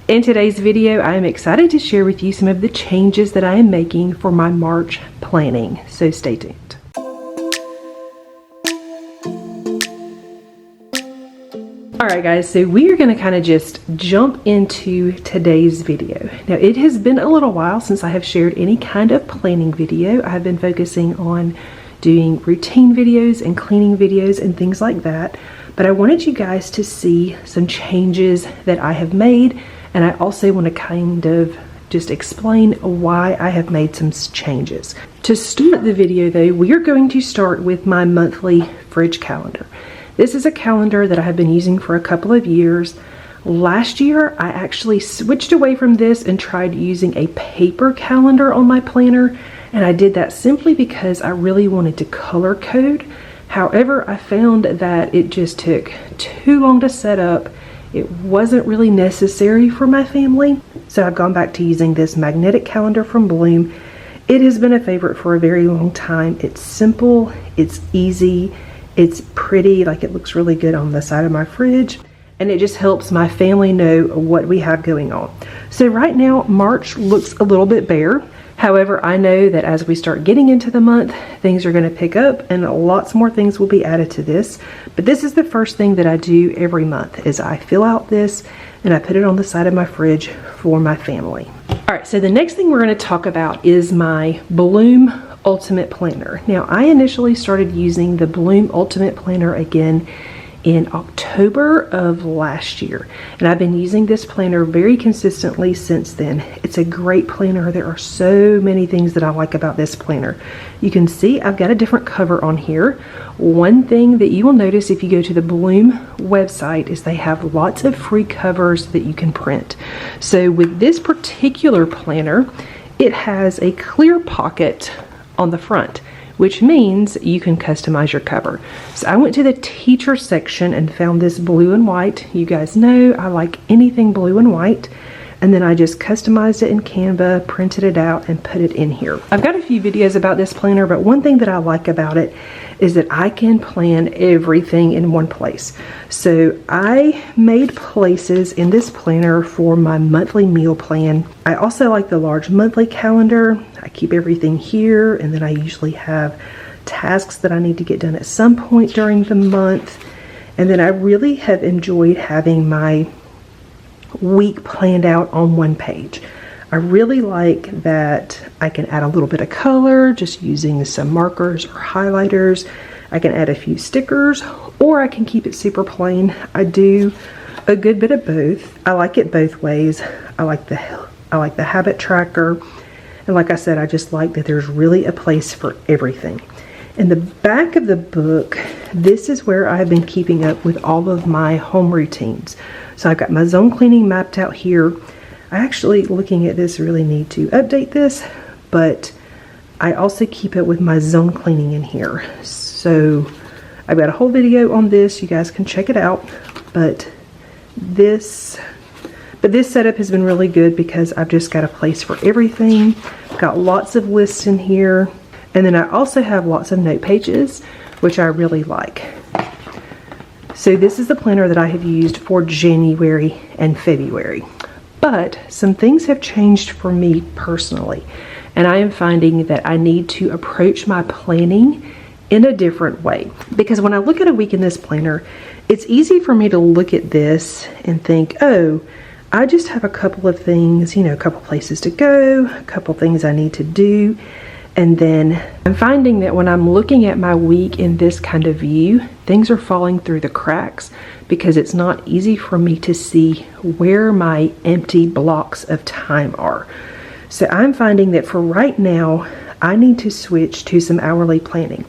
In today's video, I am excited to share with you some of the changes that I am making for my March planning, so stay tuned. Alright guys, so we are going to kind of just jump into today's video. Now it has been a little while since I have shared any kind of planning video. I have been focusing on doing routine videos and cleaning videos and things like that, but I wanted you guys to see some changes that I have made, and I also want to kind of just explain why I have made some changes. To start the video though, we are going to start with my monthly fridge calendar. This is a calendar that I have been using for a couple of years. Last year, I actually switched away from this and tried using a paper calendar on my planner, and I did that simply because I really wanted to color code. However, I found that it just took too long to set up. It wasn't really necessary for my family, so I've gone back to using this magnetic calendar from Bloom. It has been a favorite for a very long time. It's simple, it's easy, it's pretty, like it looks really good on the side of my fridge, and it just helps my family know what we have going on. So right now, March looks a little bit bare. However, I know that as we start getting into the month, things are going to pick up and lots more things will be added to this. But this is the first thing that I do every month, is I fill out this and I put it on the side of my fridge for my family. All right, so the next thing we're going to talk about is my Bloom Ultimate Planner. Now, I initially started using the Bloom Ultimate Planner again in October of last year, and I've been using this planner very consistently since then. It's a great planner. There are so many things that I like about this planner. You can see I've got a different cover on here. One thing that you will notice if you go to the Bloom website is they have lots of free covers that you can print. So with this particular planner, it has a clear pocket on the front, which means you can customize your cover. So I went to the teacher section and found this blue and white. You guys know I like anything blue and white. And then I just customized it in Canva, printed it out, and put it in here. I've got a few videos about this planner, but one thing that I like about it is that I can plan everything in one place. So I made places in this planner for my monthly meal plan. I also like the large monthly calendar. I keep everything here, and then I usually have tasks that I need to get done at some point during the month. And then I really have enjoyed having my week planned out on one page. I really like that I can add a little bit of color just using some markers or highlighters. I can add a few stickers, or I can keep it super plain. I do a good bit of both. I like it both ways. I like the habit tracker, and like I said, I just like that there's really a place for everything. In the back of the book, this is where I've been keeping up with all of my home routines. So I've got my zone cleaning mapped out here. I actually, looking at this, really need to update this, but I also keep it with my zone cleaning in here. So I've got a whole video on this. You guys can check it out. But this setup has been really good because I've just got a place for everything. I've got lots of lists in here. And then I also have lots of note pages, which I really like. So this is the planner that I have used for January and February. But some things have changed for me personally, and I am finding that I need to approach my planning in a different way. Because when I look at a week in this planner, it's easy for me to look at this and think, oh, I just have a couple of things, you know, a couple places to go, a couple things I need to do. And then I'm finding that when I'm looking at my week in this kind of view, things are falling through the cracks because it's not easy for me to see where my empty blocks of time are. So I'm finding that for right now, I need to switch to some hourly planning.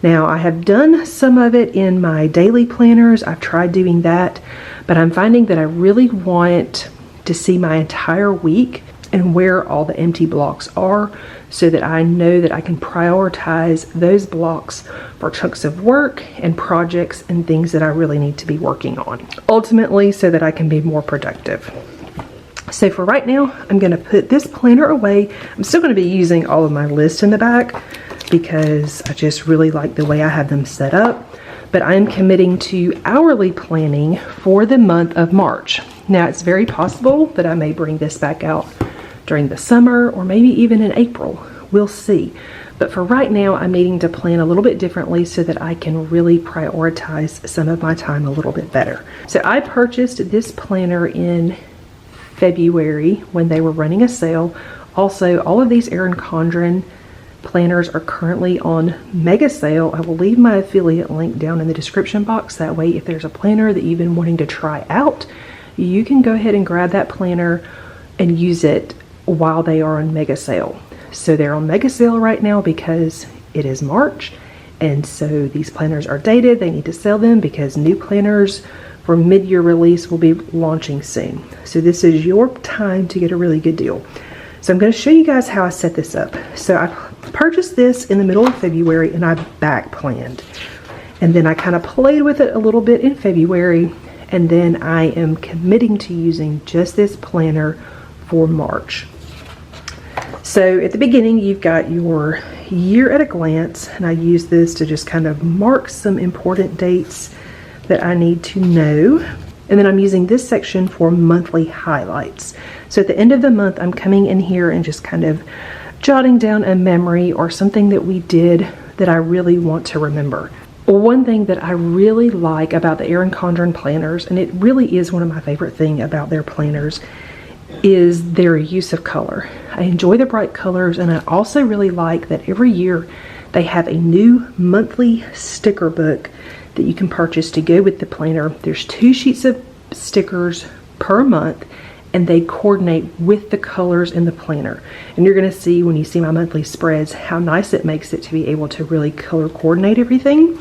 Now, I have done some of it in my daily planners. I've tried doing that, but I'm finding that I really want to see my entire week and where all the empty blocks are, so that I know that I can prioritize those blocks for chunks of work and projects and things that I really need to be working on. Ultimately, so that I can be more productive. So for right now, I'm going to put this planner away. I'm still going to be using all of my lists in the back because I just really like the way I have them set up. But I'm committing to hourly planning for the month of March. Now it's very possible that I may bring this back out during the summer or maybe even in April. We'll see. But for right now, I'm needing to plan a little bit differently so that I can really prioritize some of my time a little bit better. So I purchased this planner in February when they were running a sale. Also, all of these Erin Condren planners are currently on mega sale. I will leave my affiliate link down in the description box. That way, if there's a planner that you've been wanting to try out, you can go ahead and grab that planner and use it while they are on mega sale. So they're on mega sale right now because it is March, and so these planners are dated. They need to sell them because new planners for mid-year release will be launching soon. So this is your time to get a really good deal. So I'm going to show you guys how I set this up. So I purchased this in the middle of February and I back planned, and then I kind of played with it a little bit in February, and then I am committing to using just this planner for March. So at the beginning, you've got your year at a glance, and I use this to just kind of mark some important dates that I need to know. And then I'm using this section for monthly highlights. So at the end of the month, I'm coming in here and just kind of jotting down a memory or something that we did that I really want to remember. One thing that I really like about the Erin Condren planners, and it really is one of my favorite things about their planners, is their use of color. I enjoy the bright colors, and I also really like that every year they have a new monthly sticker book that you can purchase to go with the planner. There's 2 sheets of stickers per month, and they coordinate with the colors in the planner. And you're going to see when you see my monthly spreads how nice it makes it to be able to really color coordinate everything.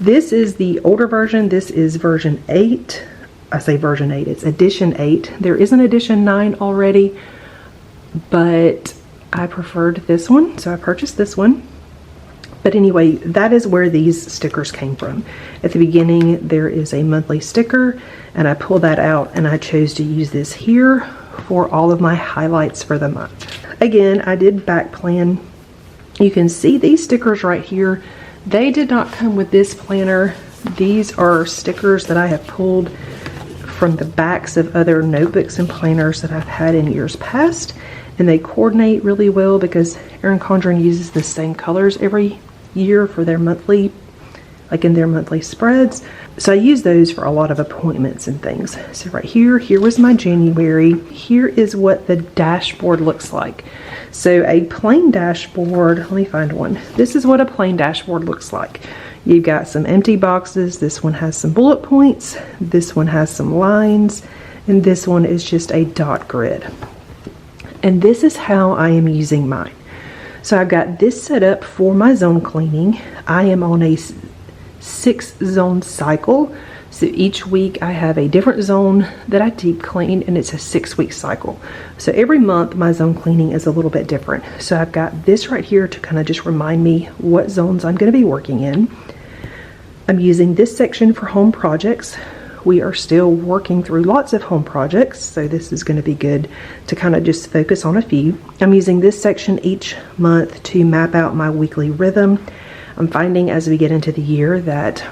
This is the older version. This is version 8. I say version 8, it's edition 8. There is an edition 9 already, but I preferred this one, so I purchased this one. But anyway, that is where these stickers came from. At the beginning, there is a monthly sticker, and I pulled that out, and I chose to use this here for all of my highlights for the month. Again, I did back plan. You can see these stickers right here. They did not come with this planner. These are stickers that I have pulled from the backs of other notebooks and planners that I've had in years past, and they coordinate really well because Erin Condren uses the same colors every year for their monthly, like in their monthly spreads. So I use those for a lot of appointments and things. So right here was my January. Here is what the dashboard looks like. So a plain dashboard, let me find one. This is what a plain dashboard looks like. You've got some empty boxes. This one has some bullet points. This one has some lines. And this one is just a dot grid. And this is how I am using mine. So I've got this set up for my zone cleaning. I am on a 6-zone cycle. So each week I have a different zone that I deep clean, and it's a 6-week cycle. So every month my zone cleaning is a little bit different. So I've got this right here to kind of just remind me what zones I'm going to be working in. I'm using this section for home projects. We are still working through lots of home projects, so this is going to be good to kind of just focus on a few. I'm using this section each month to map out my weekly rhythm. I'm finding as we get into the year that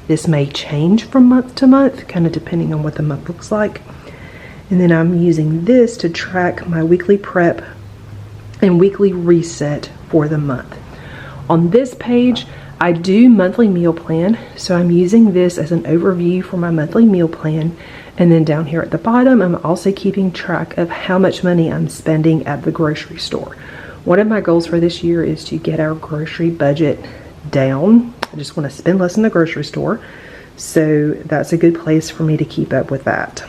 this may change from month to month, kind of depending on what the month looks like. And then I'm using this to track my weekly prep and weekly reset for the month. On this page, I do monthly meal plan, so I'm using this as an overview for my monthly meal plan. And then down here at the bottom, I'm also keeping track of how much money I'm spending at the grocery store. One of my goals for this year is to get our grocery budget down. I just want to spend less in the grocery store, so that's a good place for me to keep up with that.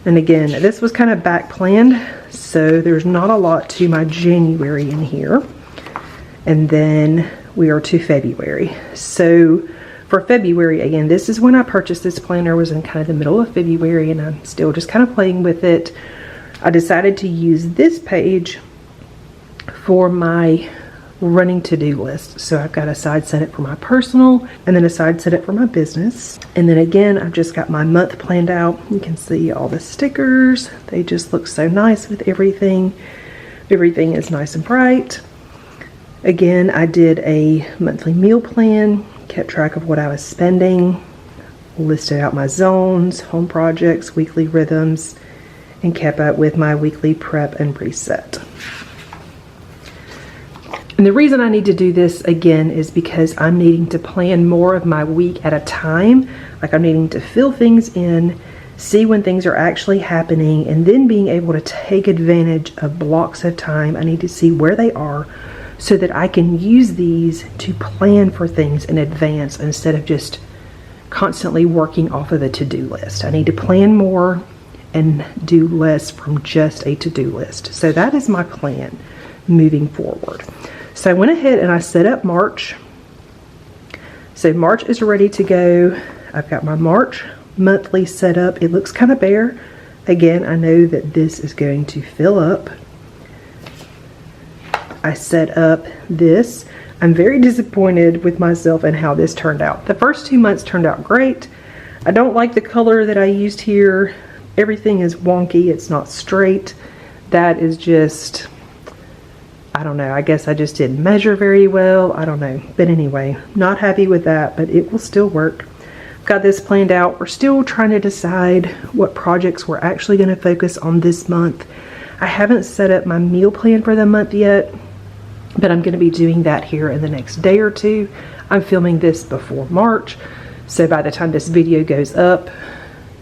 And again, this was kind of back planned, so there's not a lot to my January in here. And then we are to February. So for February, again, this is when I purchased this planner. Was in kind of the middle of February, and I'm still just kind of playing with it. I decided to use this page for my running to-do list. So I've got a side set it for my personal, and then a side set it for my business. And then again, I've just got my month planned out. You can see all the stickers. They just look so nice with everything. Everything is nice and bright. Again, I did a monthly meal plan, kept track of what I was spending. listed out my zones, home projects, weekly rhythms, and kept up with my weekly prep and preset. And the reason I need to do this again is because I'm needing to plan more of my week at a time. Like, I'm needing to fill things in, see when things are actually happening, and then being able to take advantage of blocks of time. I need to see where they are so that I can use these to plan for things in advance instead of just constantly working off of the to-do list. I need to plan more and do less from just a to-do list. So that is my plan moving forward. So I went ahead and I set up March. So March is ready to go. I've got my March monthly set up. It looks kind of bare. Again, I know that this is going to fill up. I set up this. I'm very disappointed with myself and how this turned out. The first 2 months turned out great. I don't like the color that I used here. Everything is wonky. It's not straight. That is just, I don't know. I guess I just didn't measure very well. I don't know. But anyway, not happy with that, but it will still work. Got this planned out. We're still trying to decide what projects we're actually going to focus on this month. I haven't set up my meal plan for the month yet, but I'm going to be doing that here in the next day or two. I'm filming this before March, so by the time this video goes up,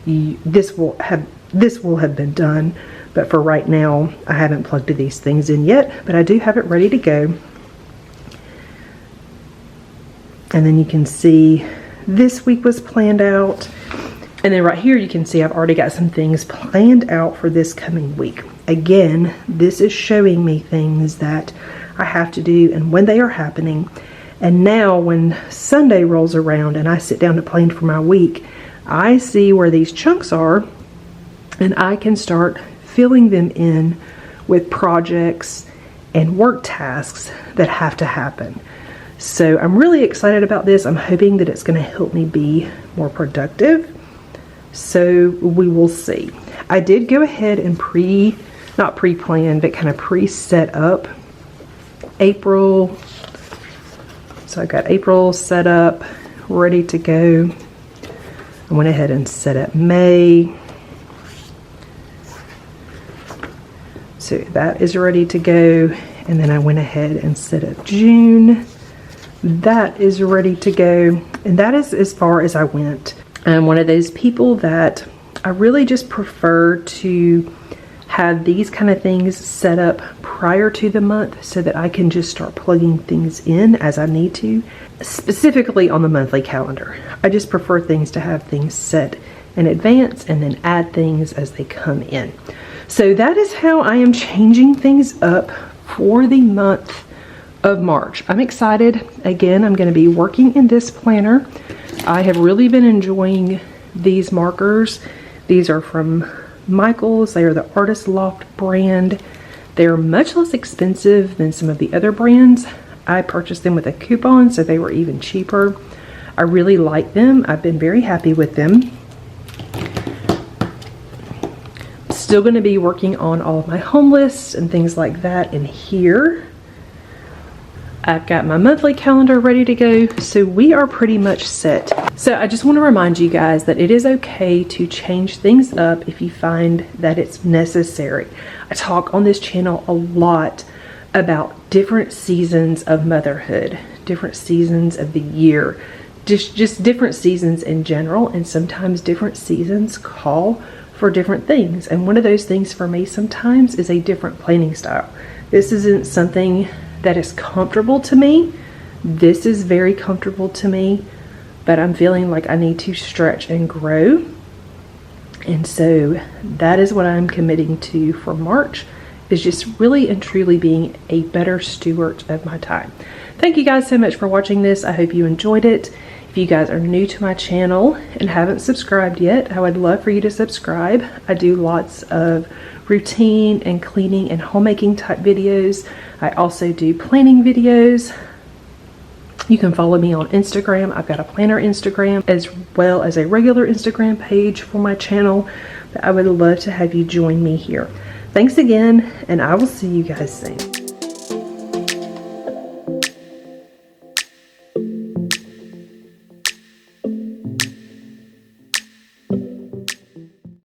this will have been done. But for right now, I haven't plugged these things in yet, but I do have it ready to go. And then you can see this week was planned out. And then right here, you can see I've already got some things planned out for this coming week. Again, this is showing me things that I have to do and when they are happening. And now when Sunday rolls around and I sit down to plan for my week, I see where these chunks are and I can start filling them in with projects and work tasks that have to happen. So I'm really excited about this. I'm hoping that it's going to help me be more productive. So we will see. I did go ahead and not pre-plan, but kind of pre-set up April. So I got April set up, ready to go. I went ahead and set up May. So that is ready to go. And then I went ahead and set up June. That is ready to go. And that is as far as I went. I'm one of those people that I really just prefer to have these kind of things set up prior to the month so that I can just start plugging things in as I need to, specifically on the monthly calendar. I just prefer things to have things set in advance and then add things as they come in. So that is how I am changing things up for the month of March. I'm excited. Again, I'm going to be working in this planner. I have really been enjoying these markers. These are from Michaels. They are the Artist Loft brand. They're much less expensive than some of the other brands. I purchased them with a coupon, so they were even cheaper. I really like them. I've been very happy with them. Still going to be working on all of my home lists and things like that in here. I've got my monthly calendar ready to go, so we are pretty much set. So I just want to remind you guys that it is okay to change things up if you find that it's necessary. I talk on this channel a lot about different seasons of motherhood, different seasons of the year, just different seasons in general, and sometimes different seasons call for different things. And one of those things for me sometimes is a different planning style. This isn't something that is comfortable to me. This is very comfortable to me, but I'm feeling like I need to stretch and grow. And so that is what I'm committing to for March, is just really and truly being a better steward of my time. Thank you guys so much for watching this. I hope you enjoyed it. If you guys are new to my channel and haven't subscribed yet, I would love for you to subscribe. I do lots of routine and cleaning and homemaking type videos. I also do planning videos. You can follow me on Instagram. I've got a planner Instagram as well as a regular Instagram page for my channel. But I would love to have you join me here. Thanks again, and I will see you guys soon.